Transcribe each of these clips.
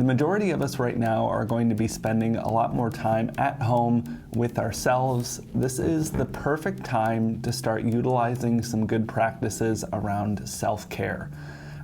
majority of us right now are going to be spending a lot more time at home with ourselves. This is the perfect time to start utilizing some good practices around self-care.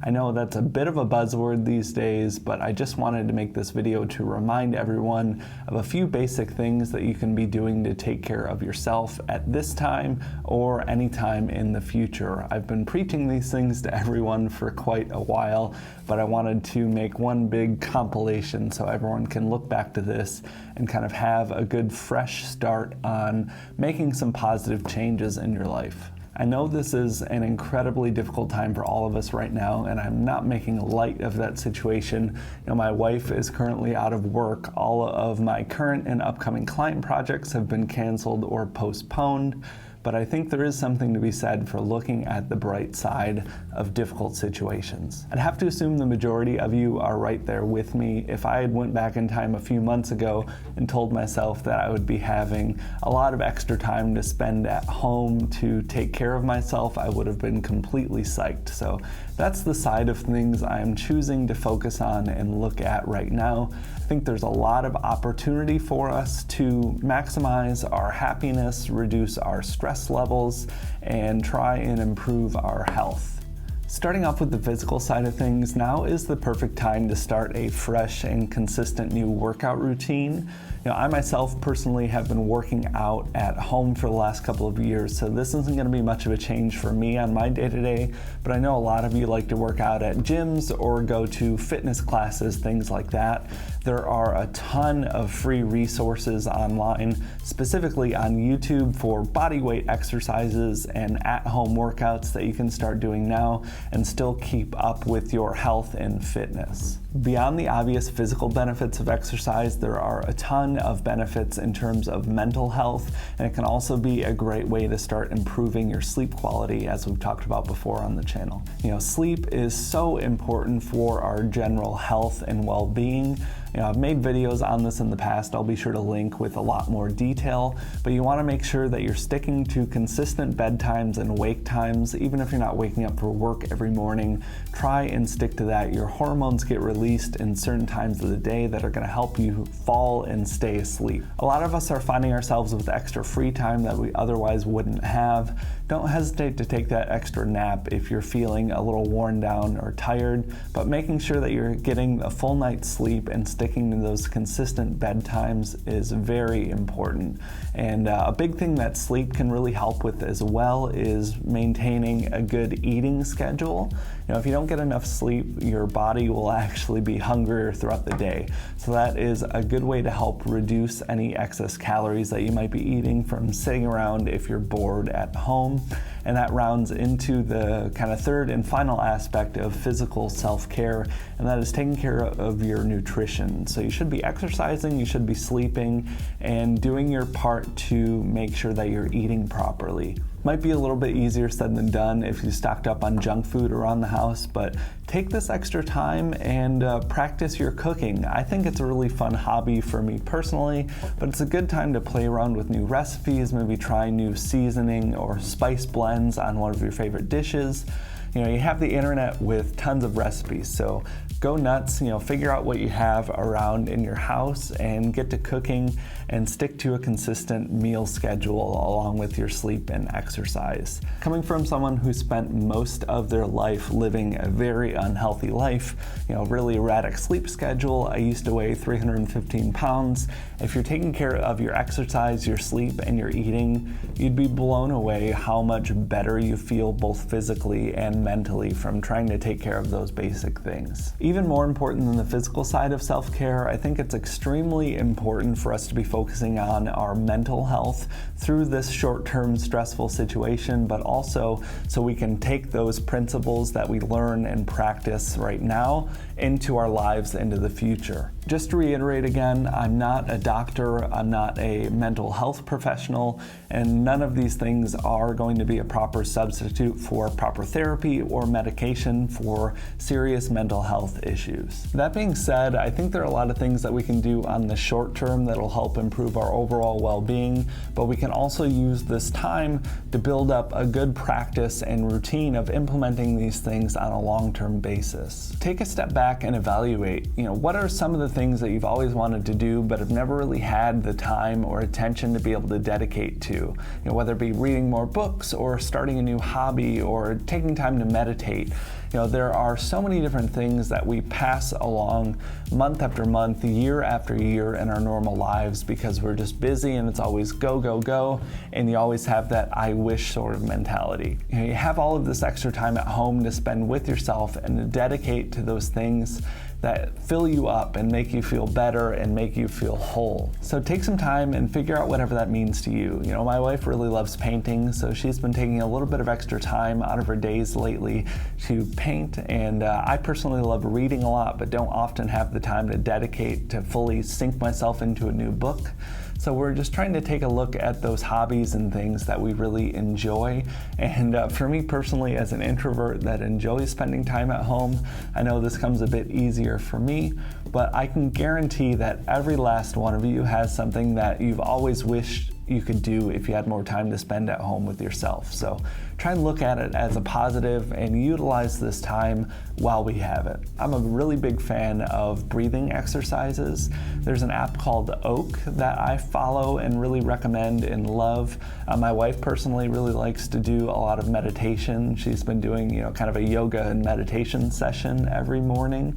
I know that's a bit of a buzzword these days, but I just wanted to make this video to remind everyone of a few basic things that you can be doing to take care of yourself at this time or any time in the future. I've been preaching these things to everyone for quite a while, but I wanted to make one big compilation so everyone can look back to this and kind of have a good fresh start on making some positive changes in your life. I know this is an incredibly difficult time for all of us right now, and I'm not making light of that situation. My wife is currently out of work. All of my current and upcoming client projects have been canceled or postponed. But I think there is something to be said for looking at the bright side of difficult situations. I'd have to assume the majority of you are right there with me. If I had went back in time a few months ago and told myself that I would be having a lot of extra time to spend at home to take care of myself, I would have been completely psyched. So that's the side of things I'm choosing to focus on and look at right now. I think there's a lot of opportunity for us to maximize our happiness, reduce our stress levels, and try and improve our health. Starting off with the physical side of things, now is the perfect time to start a fresh and consistent new workout routine. I myself personally have been working out at home for the last couple of years, so this isn't going to be much of a change for me on my day-to-day, but I know a lot of you like to work out at gyms or go to fitness classes, things like that. There are a ton of free resources online, specifically on YouTube for body weight exercises and at-home workouts that you can start doing now and still keep up with your health and fitness. Beyond the obvious physical benefits of exercise, there are a ton of benefits in terms of mental health, and it can also be a great way to start improving your sleep quality, as we've talked about before on the channel. Sleep is so important for our general health and well-being. I've made videos on this in the past. I'll be sure to link with a lot more detail, but you want to make sure that you're sticking to consistent bedtimes and wake times. Even if you're not waking up for work every morning, try and stick to that. Your hormones get released in certain times of the day that are going to help you fall and stay asleep. A lot of us are finding ourselves with extra free time that we otherwise wouldn't have. Don't hesitate to take that extra nap if you're feeling a little worn down or tired, but making sure that you're getting a full night's sleep and sticking to those consistent bedtimes is very important. And a big thing that sleep can really help with as well is maintaining a good eating schedule. If you don't get enough sleep, your body will actually be hungrier throughout the day. So that is a good way to help reduce any excess calories that you might be eating from sitting around if you're bored at home. And that rounds into the kind of third and final aspect of physical self-care, and that is taking care of your nutrition. So you should be exercising, you should be sleeping, and doing your part to make sure that you're eating properly. Might be a little bit easier said than done if you stocked up on junk food around the house, but take this extra time and practice your cooking. I think it's a really fun hobby for me personally, but it's a good time to play around with new recipes, maybe try new seasoning or spice blends on one of your favorite dishes. You have the internet with tons of recipes, so go nuts, figure out what you have around in your house and get to cooking and stick to a consistent meal schedule along with your sleep and exercise. Coming from someone who spent most of their life living a very unhealthy life, really erratic sleep schedule, I used to weigh 315 pounds. If you're taking care of your exercise, your sleep, and your eating, you'd be blown away how much better you feel both physically and mentally from trying to take care of those basic things. Even more important than the physical side of self-care, I think it's extremely important for us to be focusing on our mental health through this short-term stressful situation, but also so we can take those principles that we learn and practice right now into our lives into the future. Just to reiterate again, I'm not a doctor, I'm not a mental health professional, and none of these things are going to be a proper substitute for proper therapy therapy or medication for serious mental health issues. That being said, I think there are a lot of things that we can do on the short term that'll help improve our overall well-being, but we can also use this time to build up a good practice and routine of implementing these things on a long-term basis. Take a step back and evaluate, what are some of the things that you've always wanted to do but have never really had the time or attention to be able to dedicate to, whether it be reading more books or starting a new hobby or taking time to meditate. There are so many different things that we pass along month after month, year after year in our normal lives because we're just busy and it's always go, go, go, and you always have that I wish sort of mentality. You have all of this extra time at home to spend with yourself and to dedicate to those things that fill you up and make you feel better and make you feel whole. So take some time and figure out whatever that means to you. My wife really loves painting, so she's been taking a little bit of extra time out of her days lately to paint, and I personally love reading a lot, but don't often have the time to dedicate to fully sink myself into a new book. So we're just trying to take a look at those hobbies and things that we really enjoy. And for me personally, as an introvert that enjoys spending time at home, I know this comes a bit easier for me, but I can guarantee that every last one of you has something that you've always wished you could do if you had more time to spend at home with yourself. So try and look at it as a positive and utilize this time while we have it. I'm a really big fan of breathing exercises. There's an app called Oak that I follow and really recommend and love. My wife personally really likes to do a lot of meditation. She's been doing, kind of a yoga and meditation session every morning.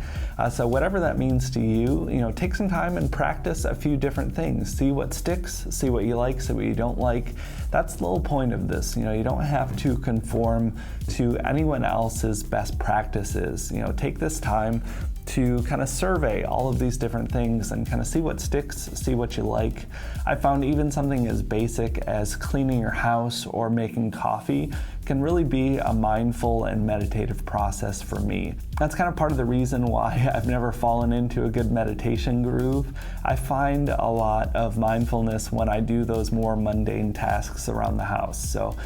So whatever that means to you, take some time and practice a few different things. See what sticks, see what you like, see what you don't like. That's the whole point of this. You don't have to conform to anyone else's best practices. Take this time to kind of survey all of these different things and kind of see what sticks, see what you like. I found even something as basic as cleaning your house or making coffee can really be a mindful and meditative process for me. That's kind of part of the reason why I've never fallen into a good meditation groove. I find a lot of mindfulness when I do those more mundane tasks around the house. So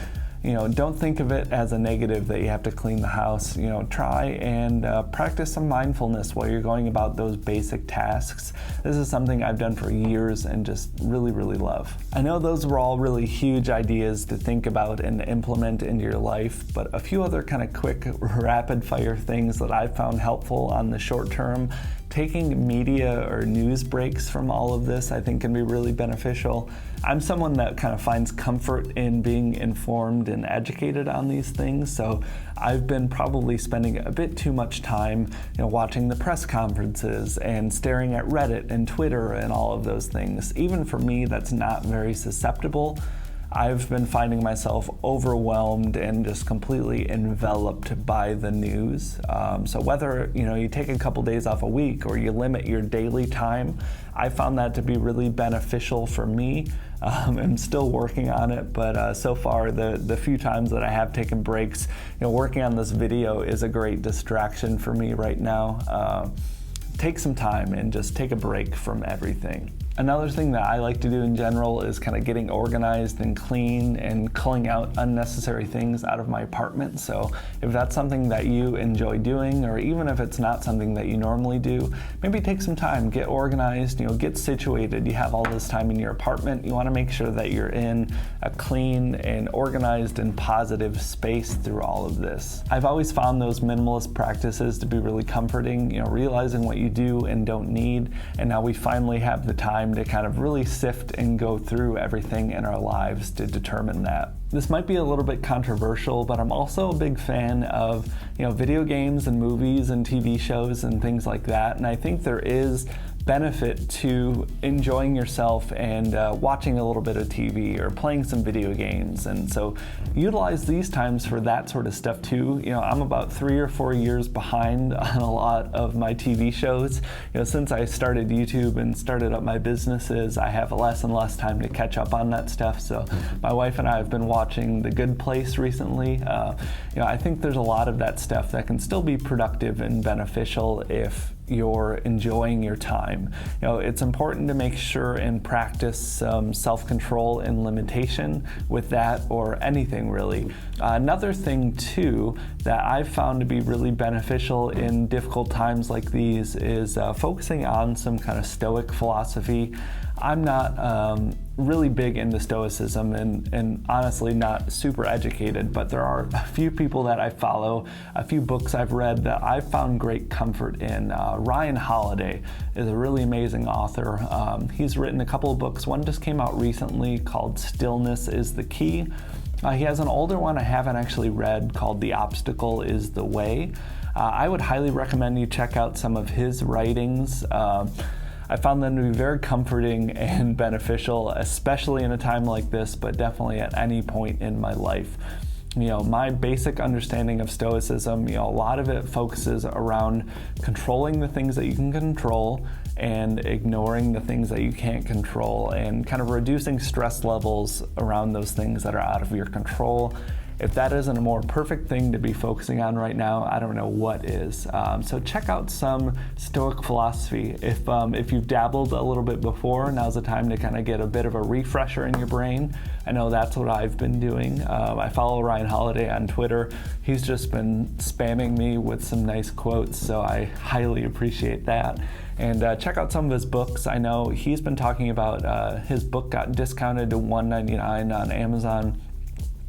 don't think of it as a negative that you have to clean the house. Try and practice some mindfulness while you're going about those basic tasks. This is something I've done for years and just really, really love. I know those were all really huge ideas to think about and implement into your life, but a few other kind of quick, rapid fire things that I've found helpful on the short term. Taking media or news breaks from all of this, I think, can be really beneficial. I'm someone that kind of finds comfort in being informed and educated on these things, so I've been probably spending a bit too much time, watching the press conferences and staring at Reddit and Twitter and all of those things. Even for me, that's not very susceptible. I've been finding myself overwhelmed and just completely enveloped by the news. So whether you take a couple days off a week or you limit your daily time, I found that to be really beneficial for me. I'm still working on it, but so far the few times that I have taken breaks, working on this video is a great distraction for me right now. Take some time and just take a break from everything. Another thing that I like to do in general is kind of getting organized and clean and culling out unnecessary things out of my apartment. So if that's something that you enjoy doing, or even if it's not something that you normally do, maybe take some time, get organized, get situated. You have all this time in your apartment. You want to make sure that you're in a clean and organized and positive space through all of this. I've always found those minimalist practices to be really comforting, realizing what you do and don't need, and now we finally have the time to kind of really sift and go through everything in our lives to determine that. This might be a little bit controversial, but I'm also a big fan of, video games and movies and TV shows and things like that, and I think there is benefit to enjoying yourself and watching a little bit of TV or playing some video games. And so utilize these times for that sort of stuff too. I'm about 3 or 4 years behind on a lot of my TV shows. Since I started YouTube and started up my businesses, I have less and less time to catch up on that stuff. So my wife and I have been watching The Good Place recently. I think there's a lot of that stuff that can still be productive and beneficial if you're enjoying your time. It's important to make sure and practice some self-control and limitation with that, or anything really. Another thing too that I've found to be really beneficial in difficult times like these is focusing on some kind of Stoic philosophy. I'm not really big into Stoicism and honestly not super educated, but there are a few people that I follow, a few books I've read that I've found great comfort in. Ryan Holiday is a really amazing author. He's written a couple of books. One just came out recently called Stillness is the Key. He has an older one I haven't actually read called The Obstacle is the Way. I would highly recommend you check out some of his writings. I found them to be very comforting and beneficial, especially in a time like this, but definitely at any point in my life. My basic understanding of Stoicism, a lot of it focuses around controlling the things that you can control and ignoring the things that you can't control, and kind of reducing stress levels around those things that are out of your control. If that isn't a more perfect thing to be focusing on right now, I don't know what is. So check out some Stoic philosophy. If you've dabbled a little bit before, now's the time to kind of get a bit of a refresher in your brain. I know that's what I've been doing. I follow Ryan Holiday on Twitter. He's just been spamming me with some nice quotes, so I highly appreciate that. And check out some of his books. I know he's been talking about his book got discounted to $1.99 on Amazon.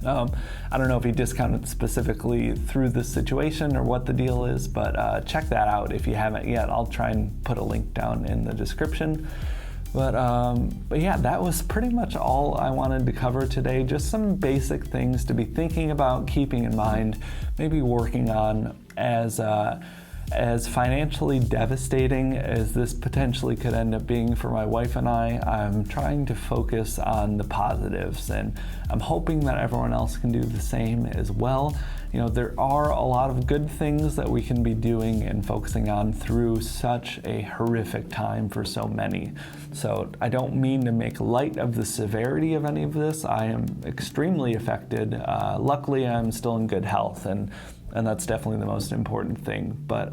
I don't know if he discounted specifically through this situation or what the deal is, but check that out if you haven't yet. I'll try and put a link down in the description. But yeah, that was pretty much all I wanted to cover today. Just some basic things to be thinking about, keeping in mind, maybe working on as financially devastating as this potentially could end up being for my wife and I'm trying to focus on the positives, and I'm hoping that everyone else can do the same as well. There are a lot of good things that we can be doing and focusing on through such a horrific time for so many. So I don't mean to make light of the severity of any of this. I am extremely affected. Luckily, I'm still in good health, and that's definitely the most important thing. But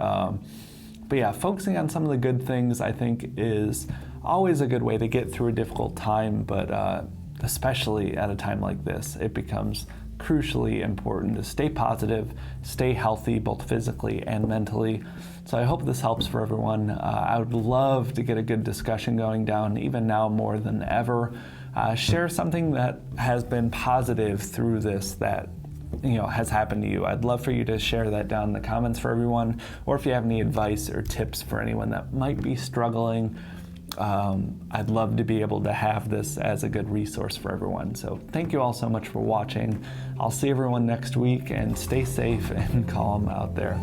yeah, focusing on some of the good things I think is always a good way to get through a difficult time, but especially at a time like this, it becomes crucially important to stay positive, stay healthy, both physically and mentally. So I hope this helps for everyone. I would love to get a good discussion going down, even now more than ever. Share something that has been positive through this that has happened to you. I'd love for you to share that down in the comments for everyone, or if you have any advice or tips for anyone that might be struggling, I'd love to be able to have this as a good resource for everyone. So thank you all so much for watching. I'll see everyone next week, and stay safe and calm out there.